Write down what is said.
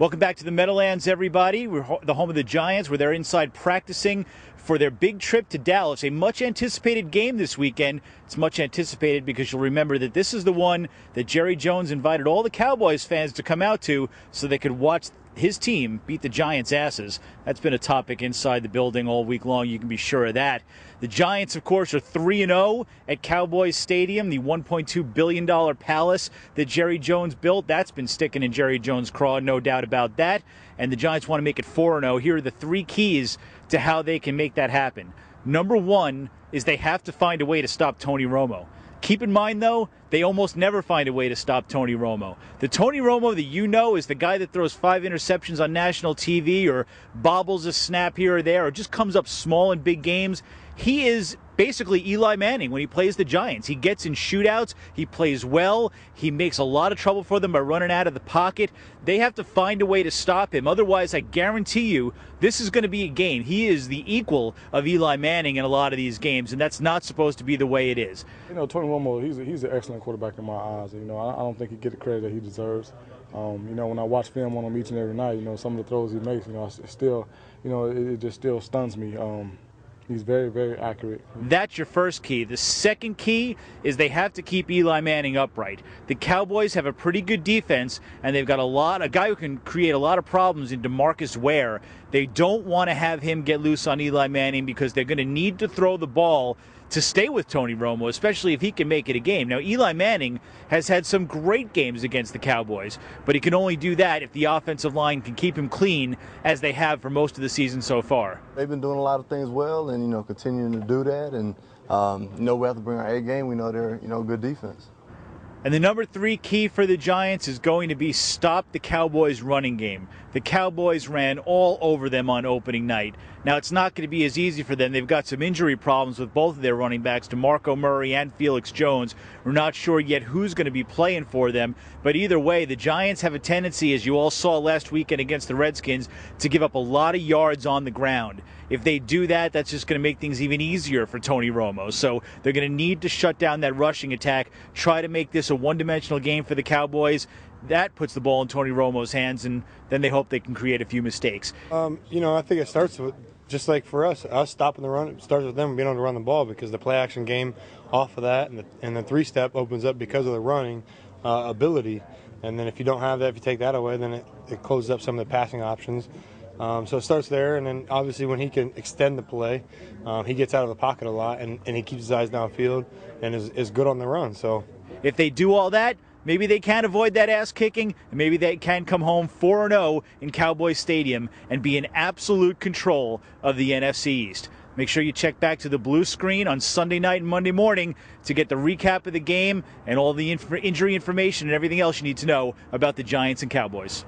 Welcome back to the Meadowlands, everybody. We're the home of the Giants, where they're inside practicing for their big trip to Dallas. A much-anticipated game this weekend. It's much anticipated because you'll remember that this is the one that Jerry Jones invited all the Cowboys fans to come out to so they could watch his team beat the Giants' asses. That's been a topic inside the building all week long. You can be sure of that. The Giants, of course, are 3-0 at Cowboys Stadium, the $1.2 billion palace that Jerry Jones built. That's been sticking in Jerry Jones' craw, no doubt about that. And the Giants want to make it 4-0. Here are the three keys to how they can make that happen. Number one is they have to find a way to stop Tony Romo. Keep in mind, though, they almost never find a way to stop Tony Romo. The Tony Romo that you know is the guy that throws 5 interceptions on national TV or bobbles a snap here or there or just comes up small in big games. He is basically Eli Manning when he plays the Giants. He gets in shootouts. He plays well. He makes a lot of trouble for them by running out of the pocket. They have to find a way to stop him. Otherwise, I guarantee you, this is going to be a game. He is the equal of Eli Manning in a lot of these games, and that's not supposed to be the way it is. You know, Tony Romo, he's an excellent quarterback in my eyes. You know, I don't think he gets the credit that he deserves. You know, when I watch film on him each and every night, you know, some of the throws he makes, you know, it just still stuns me. He's very, very accurate. That's your first key. The second key is they have to keep Eli Manning upright. The Cowboys have a pretty good defense, and they've got a guy who can create a lot of problems in DeMarcus Ware. They don't want to have him get loose on Eli Manning because they're going to need to throw the ball to stay with Tony Romo, especially if he can make it a game. Now, Eli Manning has had some great games against the Cowboys, but he can only do that if the offensive line can keep him clean, as they have for most of the season so far. They've been doing a lot of things well and, you know, continuing to do that. And, you know, we have to bring our A game. We know they're, you know, good defense. And the number 3 key for the Giants is going to be stop the Cowboys' running game. The Cowboys ran all over them on opening night. Now, it's not going to be as easy for them. They've got some injury problems with both of their running backs, DeMarco Murray and Felix Jones. We're not sure yet who's going to be playing for them. But either way, the Giants have a tendency, as you all saw last weekend against the Redskins, to give up a lot of yards on the ground. If they do that, that's just going to make things even easier for Tony Romo. So they're going to need to shut down that rushing attack, try to make this a one-dimensional game for the Cowboys. That puts the ball in Tony Romo's hands, and then they hope they can create a few mistakes. You know, I think it starts with, just like for us stopping the run. It starts with them being able to run the ball, because the play-action game off of that, and the three-step opens up because of the running ability. And then if you don't have that, if you take that away, then it closes up some of the passing options. So it starts there, and then obviously when he can extend the play, he gets out of the pocket a lot, and he keeps his eyes downfield and is good on the run. So if they do all that, maybe they can avoid that ass kicking, and maybe they can come home 4-0 in Cowboys Stadium and be in absolute control of the NFC East. Make sure you check back to the blue screen on Sunday night and Monday morning to get the recap of the game and all the injury information and everything else you need to know about the Giants and Cowboys.